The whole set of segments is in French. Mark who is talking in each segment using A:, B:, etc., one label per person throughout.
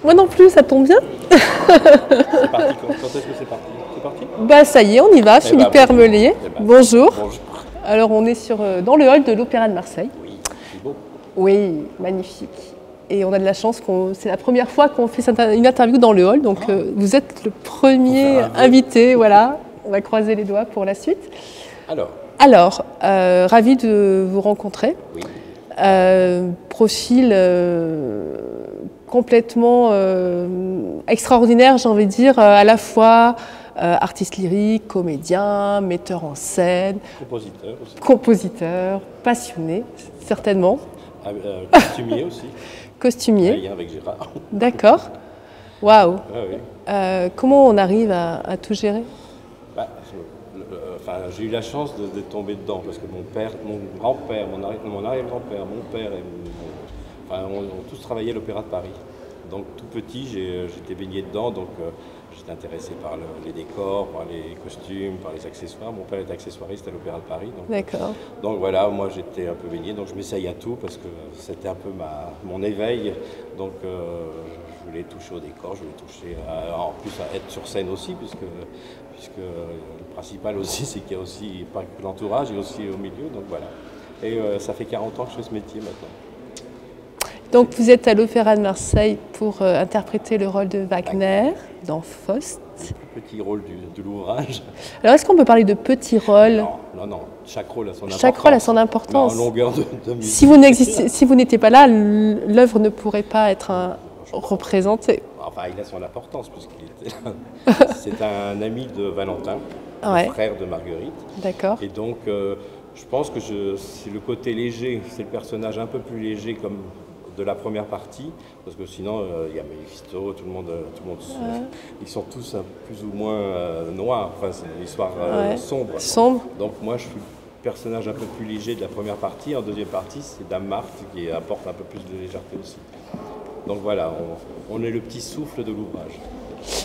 A: Moi non plus, ça tombe bien.
B: C'est parti. Quand est-ce que c'est parti? C'est parti?
A: Bah ça y est, on y va. Philippe Hermelier. Bonjour.
B: Bonjour.
A: Alors on est dans le hall de l'Opéra de Marseille.
B: Oui, c'est beau.
A: Oui, magnifique. Et on a de la chance, c'est la première fois qu'on fait une interview dans le hall, donc vous êtes le premier invité, voilà. On va croiser les doigts pour la suite. Alors, ravi de vous rencontrer.
B: Oui.
A: Profil complètement extraordinaire, j'ai envie de dire, à la fois artiste lyrique, comédien, metteur en scène,
B: compositeur aussi.
A: Compositeur, passionné, certainement.
B: Costumier aussi.
A: Costumier.
B: Un lien avec Gérard.
A: D'accord. Waouh.
B: Ah, oui.
A: Comment on arrive à tout gérer?
B: J'ai eu la chance de tomber dedans parce que mon père, mon grand-père, mon arrière-grand-père, mon père et ont tous travaillé à l'Opéra de Paris. Donc tout petit, j'étais baigné dedans, donc j'étais intéressé par les décors, par les costumes, par les accessoires. Mon père était accessoiriste à l'Opéra de Paris.
A: D'accord.
B: Donc voilà, moi j'étais un peu baigné, donc je m'essaye à tout parce que c'était un peu mon éveil. Donc je voulais toucher au décor, je voulais toucher en plus à être sur scène aussi, puisque le principal aussi, c'est qu'il y a aussi, pas que l'entourage, il y a aussi au milieu, donc voilà. Et ça fait 40 ans que je fais ce métier maintenant.
A: Donc vous êtes à l'Opéra de Marseille pour interpréter le rôle de Wagner dans Faust.
B: Le petit rôle de l'ouvrage.
A: Alors est-ce qu'on peut parler de petit rôle?
B: Non, chaque rôle a son importance.
A: Chaque rôle a son importance.
B: En longueur de musique.
A: Si vous n'étiez pas là, l'œuvre ne pourrait pas être représentée.
B: Enfin, il a son importance puisqu'il était c'est un ami de Valentin,
A: ouais.
B: Le frère de Marguerite.
A: D'accord.
B: Et donc, je pense que c'est le côté léger, c'est le personnage un peu plus léger comme de la première partie, parce que sinon, il y a Méphisto, tout le monde ils sont tous plus ou moins noirs, enfin, c'est une histoire sombre. Donc moi, je suis le personnage un peu plus léger de la première partie. En deuxième partie, c'est Dame Marthe qui apporte un peu plus de légèreté aussi. Donc voilà, on est le petit souffle de l'ouvrage.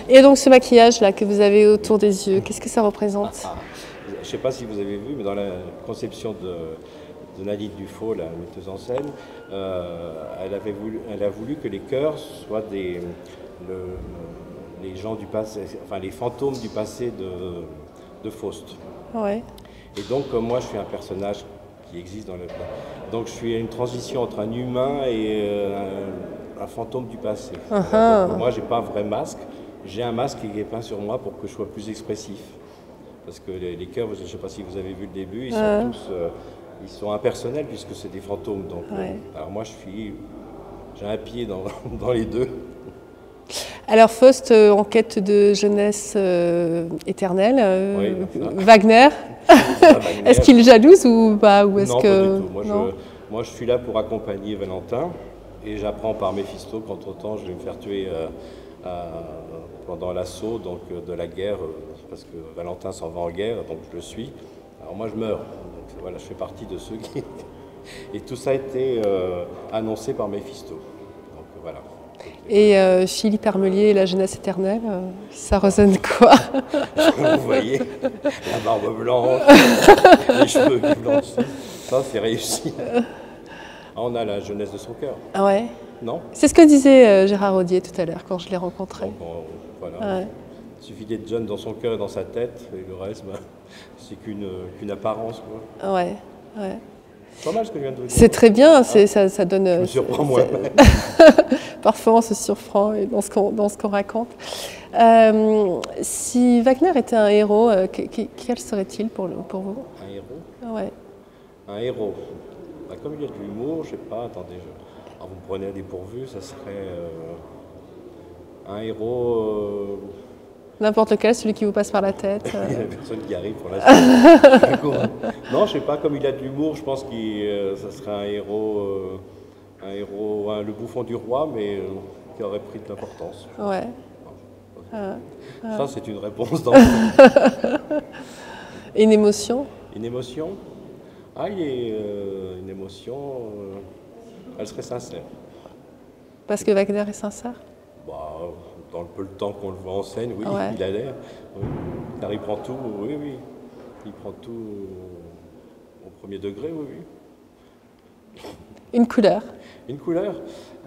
B: Et
A: donc ce maquillage-là que vous avez autour des yeux, qu'est-ce que ça représente?
B: Je ne sais pas si vous avez vu, mais dans la conception de Nadine Dufaux, la metteuse en scène, elle a voulu que les chœurs soient les gens du passé, enfin les fantômes du passé de Faust.
A: Ouais.
B: Et donc moi je suis un personnage qui existe dans le... Donc je suis une transition entre un humain et un fantôme du passé. Donc, moi j'ai pas un vrai masque, j'ai un masque qui est peint sur moi pour que je sois plus expressif. Parce que les chœurs, je ne sais pas si vous avez vu le début, ils sont tous... ils sont impersonnels puisque c'est des fantômes. Donc, alors moi j'ai un pied dans les deux.
A: Alors Faust, en quête de jeunesse éternelle,
B: oui,
A: Wagner, est-ce qu'il jalouse ou pas, ou
B: non, pas du tout. Moi je suis là pour accompagner Valentin et j'apprends par Méphisto qu'entre-temps je vais me faire tuer pendant l'assaut de la guerre, parce que Valentin s'en va en guerre, donc je le suis. Alors moi je meurs, donc voilà, je fais partie de ceux qui... Et tout ça a été annoncé par Méphisto, donc voilà.
A: Et Philippe Hermelier et la jeunesse éternelle, ça résonne quoi?
B: Vous voyez, la barbe blanche, les cheveux qui blanchissent, ça c'est réussi. On a la jeunesse de son cœur.
A: Ah ouais.
B: Non?
A: C'est ce que disait Gérard Audier tout à l'heure quand je l'ai rencontré.
B: Donc, voilà. Ouais. Il suffit d'être jeune dans son cœur et dans sa tête, et le reste, c'est qu'une apparence, quoi.
A: Ouais.
B: C'est pas mal ce que je viens de vous dire.
A: C'est très bien, ça donne... Je
B: me surprends moi-même.
A: Parfois on se surprend dans ce qu'on raconte. Si Wagner était un héros, quel serait-il pour vous?
B: Un héros?
A: Ouais.
B: Un héros. Comme il y a de l'humour, je sais pas, attendez, alors vous me prenez à dépourvu, ça serait un héros...
A: N'importe lequel, celui qui vous passe par la tête.
B: Il n'y a personne qui arrive pour l'instant. Non, je sais pas, comme il a de l'humour, je pense que ça serait un héros, le bouffon du roi, mais qui aurait pris de l'importance.
A: Ouais.
B: Ça, c'est une réponse dans
A: Et une émotion?
B: Une émotion? Une émotion, elle serait sincère.
A: Parce que Wagner est sincère?
B: Dans le peu de temps qu'on le voit en scène, oui, il a l'air. Oui. Car il prend tout, oui. Il prend tout au premier degré, oui.
A: Une couleur?
B: Une couleur?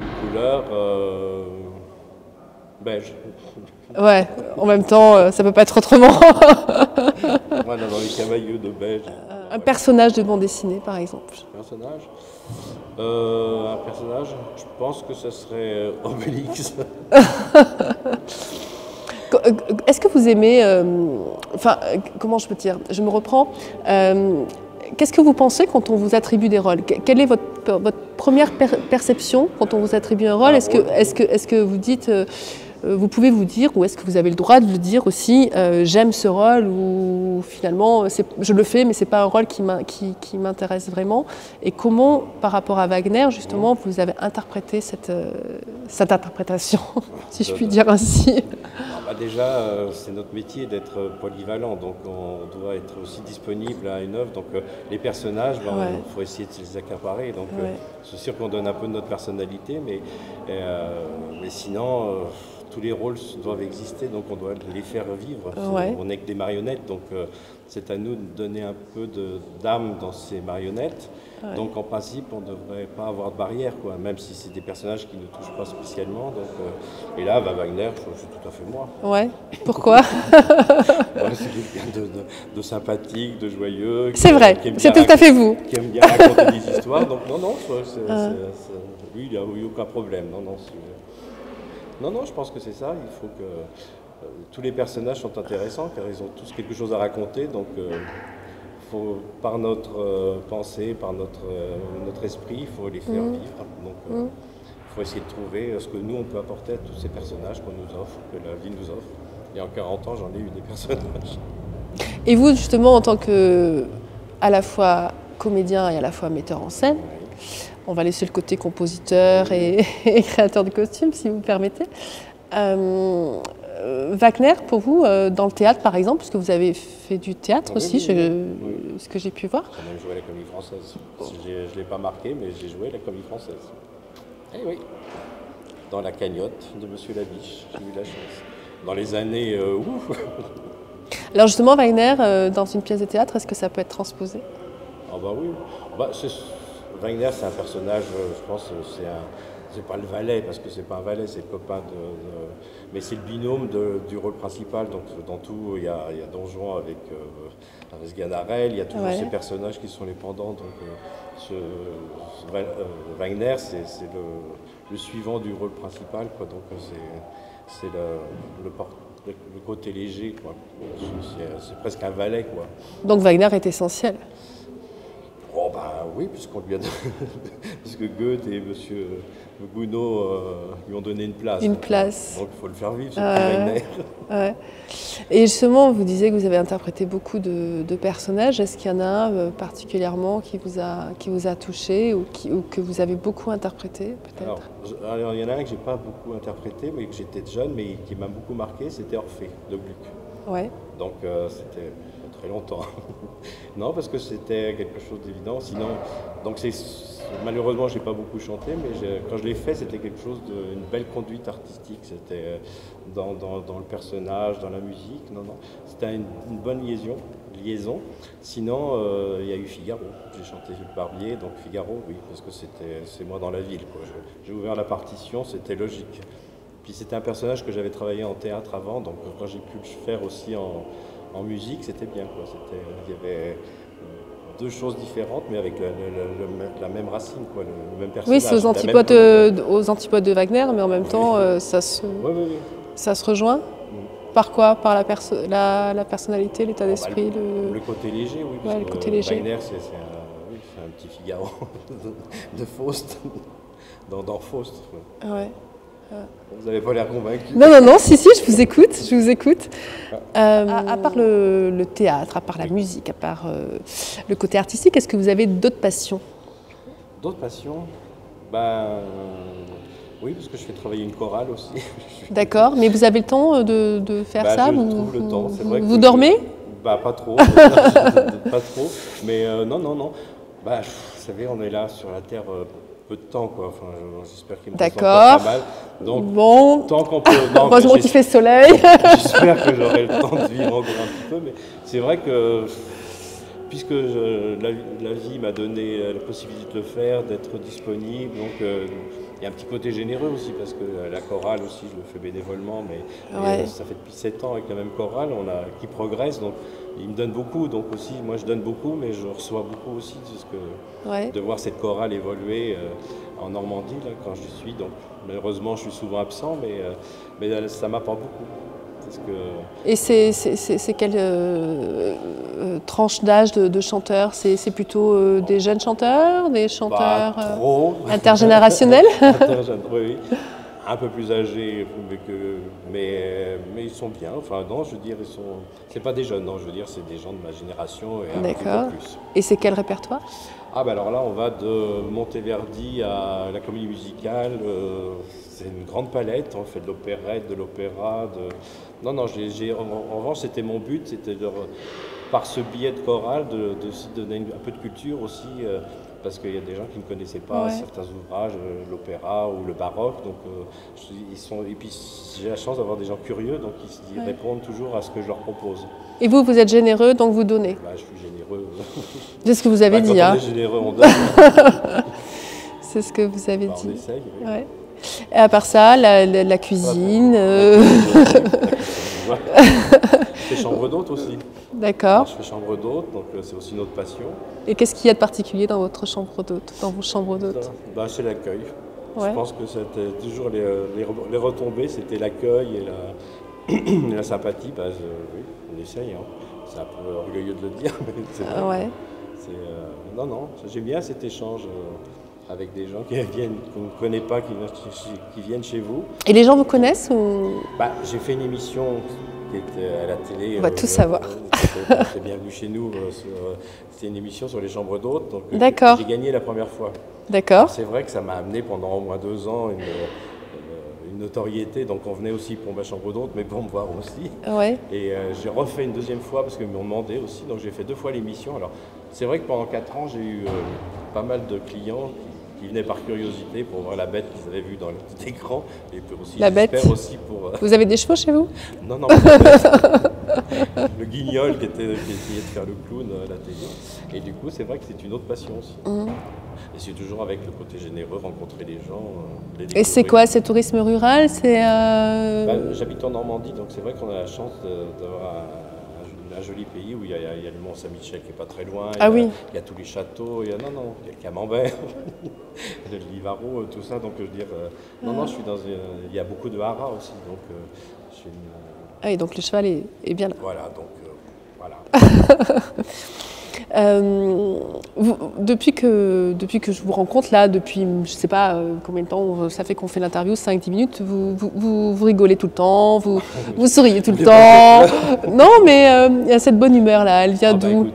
B: Une couleur, Belge.
A: Ouais, en même temps, ça peut pas être autrement.
B: Voilà, dans les cavailleux de Belge.
A: Un personnage de bande dessinée, par exemple.
B: Un personnage, je pense que ce serait Obélix.
A: Est-ce que vous aimez, enfin, comment je peux dire, je me reprends, qu'est-ce que vous pensez quand on vous attribue des rôles? Quelle est votre première perception quand on vous attribue un rôle? Est-ce que vous dites, vous pouvez vous dire, ou est-ce que vous avez le droit de le dire aussi, j'aime ce rôle, ou finalement je le fais mais c'est pas un rôle qui m'intéresse vraiment? Et comment, par rapport à Wagner, justement, vous avez interprété cette interprétation, si je puis dire ainsi?
B: Déjà, c'est notre métier d'être polyvalent, donc on doit être aussi disponible à une œuvre. Donc les personnages, il faut essayer de les accaparer. Donc c'est sûr qu'on donne un peu de notre personnalité, mais sinon tous les rôles doivent exister, donc on doit les faire vivre. On n'est que des marionnettes, donc c'est à nous de donner un peu d'âme dans ces marionnettes. Donc en principe, on ne devrait pas avoir de barrière, quoi, même si c'est des personnages qui ne touchent pas spécialement. Donc, et là, Wagner, c'est tout à fait moi.
A: Ouais. Pourquoi?
B: C'est quelqu'un de sympathique, de joyeux.
A: C'est vrai, c'est tout à fait vous.
B: Qui aime bien raconter des histoires. Donc non, lui, il n'y a eu aucun problème. Non, je pense que c'est ça. Il faut que tous les personnages sont intéressants car ils ont tous quelque chose à raconter. Donc par notre pensée, par notre esprit, il faut les faire vivre. Donc il faut essayer de trouver ce que nous on peut apporter à tous ces personnages qu'on nous offre, que la vie nous offre. Et en 40 ans, j'en ai eu des personnages.
A: Et vous, justement, en tant que à la fois comédien et à la fois metteur en scène, on va laisser le côté compositeur et créateur de costumes, si vous me permettez. Wagner, pour vous, dans le théâtre par exemple, puisque vous avez fait du théâtre aussi, ce que j'ai pu voir.
B: J'ai même joué à la Comédie Française. Je ne l'ai pas marqué, mais j'ai joué à la Comédie Française. Eh oui, dans La Cagnotte de Monsieur Labiche, j'ai eu la chance. Dans les années
A: Alors justement, Wagner, dans une pièce de théâtre, est-ce que ça peut être transposé?
B: Ah bah oui. Wagner, c'est un personnage, je pense, c'est pas le valet, parce que c'est pas un valet, c'est le copain mais c'est le binôme du rôle principal. Donc dans tout, il y a Don Juan avec Sganarelle, il y a toujours ces personnages qui sont les pendants. Donc Wagner, c'est le suivant du rôle principal, quoi. Donc c'est le côté léger, quoi. C'est presque un valet, quoi.
A: Donc Wagner est essentiel.
B: Oh ben oui, puisqu'on lui a parce que Goethe et Monsieur Gounod lui ont donné une place. Donc il faut le faire vivre, ce petit Wagner.
A: Et justement, vous disiez que vous avez interprété beaucoup de personnages. Est-ce qu'il y en a un particulièrement qui vous a touché ou que vous avez beaucoup interprété, peut-être?
B: Alors, il y en a un que j'ai pas beaucoup interprété, mais que j'étais jeune, mais qui m'a beaucoup marqué, c'était Orphée de Gluck.
A: Ouais.
B: Donc c'était très longtemps. Non, parce que c'était quelque chose d'évident. Sinon, donc malheureusement, j'ai pas beaucoup chanté, mais quand je l'ai fait, c'était quelque chose d'une belle conduite artistique. C'était dans le personnage, dans la musique. Non, c'était une bonne liaison. Sinon, il y a eu Figaro. J'ai chanté le Barbier, donc Figaro, oui, parce que c'est moi dans la ville, quoi. J'ai ouvert la partition, c'était logique. Puis c'était un personnage que j'avais travaillé en théâtre avant, donc quand j'ai pu le faire aussi en musique, c'était bien, quoi. Il y avait deux choses différentes, mais avec la même racine, quoi, le même personnage.
A: Oui, c'est aux antipodes de Wagner, mais en même temps, ça se rejoint. Par quoi? Par la personnalité, l'état d'esprit,
B: le côté léger, oui.
A: Ouais, le côté léger.
B: Wagner, c'est un petit Figaro de Faust, dans Faust.
A: Ouais.
B: Vous n'avez pas l'air convaincu.
A: Non, si, je vous écoute. À part le théâtre, à part la musique, à part le côté artistique, est-ce que vous avez d'autres passions?
B: D'autres passions? Oui, parce que je fais travailler une chorale aussi.
A: D'accord, mais vous avez le temps de faire ça?
B: Je trouve le temps, c'est vrai.
A: Vous dormez?
B: Pas trop, pas trop, mais non. Vous savez, on est là sur la Terre peu de temps, quoi. Enfin, j'espère qu'il me reste encore pas mal. Donc,
A: bon,
B: tant qu'on peut.
A: Heureusement qu'il fait soleil.
B: J'espère que j'aurai le temps de vivre encore un petit peu, mais c'est vrai que puisque la vie m'a donné la possibilité de le faire, d'être disponible, donc il y a un petit côté généreux aussi, parce que la chorale aussi, je le fais bénévolement, mais ça fait depuis 7 ans avec la même chorale, qui progresse, donc il me donne beaucoup, donc aussi, moi je donne beaucoup, mais je reçois beaucoup aussi, de voir cette chorale évoluer en Normandie, là, quand je suis, donc malheureusement je suis souvent absent, mais ça m'apporte beaucoup.
A: Et c'est quelle tranche d'âge de chanteurs? C'est plutôt des jeunes chanteurs, des chanteurs intergénérationnels?
B: Oui, un peu plus âgés, mais ils sont bien. Enfin non, je veux dire, c'est pas des jeunes, non, je veux dire, c'est des gens de ma génération et un petit peu plus.
A: Et c'est quel répertoire?
B: Ah ben alors là, on va de Monteverdi à la comédie musicale. C'est une grande palette. On fait de l'opérette, de l'opéra. Non, en revanche, c'était mon but, c'était par ce billet de chorale de donner un peu de culture aussi, parce qu'il y a des gens qui ne connaissaient pas certains ouvrages, l'opéra ou le baroque. Donc, et puis j'ai la chance d'avoir des gens curieux, donc ils répondent toujours à ce que je leur propose.
A: Et vous êtes généreux, donc vous donnez?
B: Je suis généreux.
A: C'est ce que vous avez dit.
B: Quand on est généreux, on donne.
A: C'est ce que vous avez dit.
B: On essaye, oui.
A: Ouais. Et à part ça, la cuisine.
B: Je fais chambre d'hôte aussi.
A: D'accord.
B: Je fais chambre d'hôte, donc c'est aussi notre passion.
A: Et qu'est-ce qu'il y a de particulier dans votre chambre d'hôte, dans vos chambres d'hôte?
B: C'est l'accueil. Je pense que c'était toujours les retombées, c'était l'accueil et la sympathie. Oui, on essaye. Hein. C'est un peu orgueilleux de le dire, mais c'est vrai. Non, j'aime bien cet échange avec des gens qu'on ne connaît pas, qui viennent chez vous. Et
A: les gens vous connaissent ou...
B: J'ai fait une émission qui était à la télé.
A: On va tout savoir.
B: C'est bienvenue chez nous. C'était une émission sur les chambres d'hôtes.
A: D'accord.
B: J'ai gagné la première fois.
A: D'accord.
B: C'est vrai que ça m'a amené pendant au moins 2 ans une notoriété. Donc on venait aussi pour ma chambre d'hôte, mais pour me voir aussi.
A: Ouais.
B: Et j'ai refait une 2e fois parce qu'ils m'ont demandé aussi. Donc j'ai fait 2 fois l'émission. Alors c'est vrai que pendant 4 ans, j'ai eu pas mal de clients qui venaient par curiosité pour voir la bête qu'ils avaient vue dans le petit écran. Et aussi,
A: la bête aussi pour... Vous avez des chevaux chez vous?
B: Non. Le guignol qui essayait de faire le clown à la télé. Et du coup, c'est vrai que c'est une autre passion aussi. Et c'est toujours avec le côté généreux, rencontrer les gens.
A: Et c'est quoi? C'est tourisme rural?
B: J'habite en Normandie, donc c'est vrai qu'on a la chance d'avoir un joli pays où il y a le Mont Saint-Michel qui n'est pas très loin, il y a tous les châteaux, il y a le Camembert, le Livaro, tout ça. Donc je veux dire, je suis il y a beaucoup de haras aussi, donc je suis
A: et donc le cheval est bien là.
B: Voilà, donc voilà.
A: Depuis que je vous rencontre là, depuis je ne sais pas combien de temps ça fait qu'on fait l'interview, 5-10 minutes, vous rigolez tout le temps, vous souriez tout le temps. Non, mais il y a cette bonne humeur là, elle vient d'où?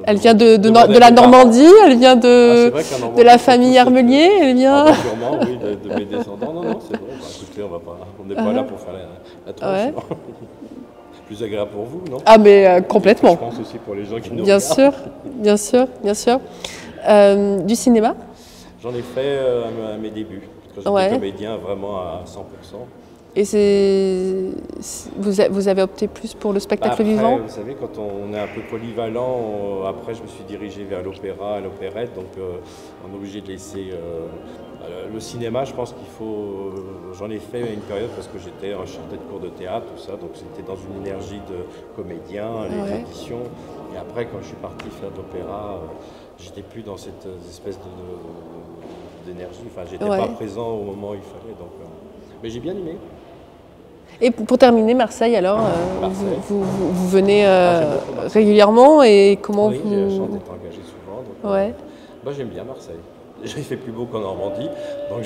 A: Elle vient de la Normandie, elle vient de la famille Armelier, elle vient...
B: Sûrement, oui, de mes descendants. Non, c'est bon, écoutez, on n'est pas là pour faire la tronche. Plus agréable pour vous, non?
A: Ah mais complètement.
B: Je pense aussi pour les gens qui nous
A: regardent. Bien sûr. Du cinéma?
B: J'en ai fait à mes débuts, quand j'étais comédien vraiment à 100%.
A: Et vous avez opté plus pour le spectacle vivant?
B: Vous savez, quand on est un peu polyvalent, après je me suis dirigé vers l'opéra, l'opérette, donc on est obligé de laisser... le cinéma, je pense qu'il faut... J'en ai fait une période parce que j'étais en chargé de cours de théâtre, tout ça, donc c'était dans une énergie de comédien, les auditions. Et après, quand je suis parti faire de l'opéra, j'étais plus dans cette espèce d'énergie. Enfin, j'étais pas présent au moment où il fallait. Donc, mais j'ai bien aimé.
A: Et pour terminer, Marseille, alors, vous venez régulièrement et comment
B: vous... Oui, j'ai la chance d'être engagé souvent. Donc, j'aime bien Marseille. J'ai fait plus beau qu'en Normandie. Donc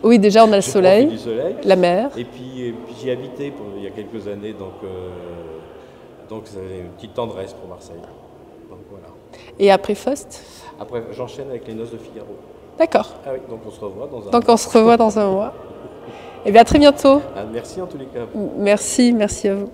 A: oui, déjà on a le soleil,
B: du soleil,
A: la mer.
B: Et puis j'y ai habité il y a quelques années, donc c'est une petite tendresse pour Marseille. Donc, voilà.
A: Et après Faust? Après,
B: j'enchaîne avec les Noces de Figaro.
A: D'accord.
B: Ah oui, donc on se revoit dans un mois.
A: Donc on se revoit dans un mois. Eh bien, à très bientôt.
B: Merci en tous les cas.
A: Merci à vous.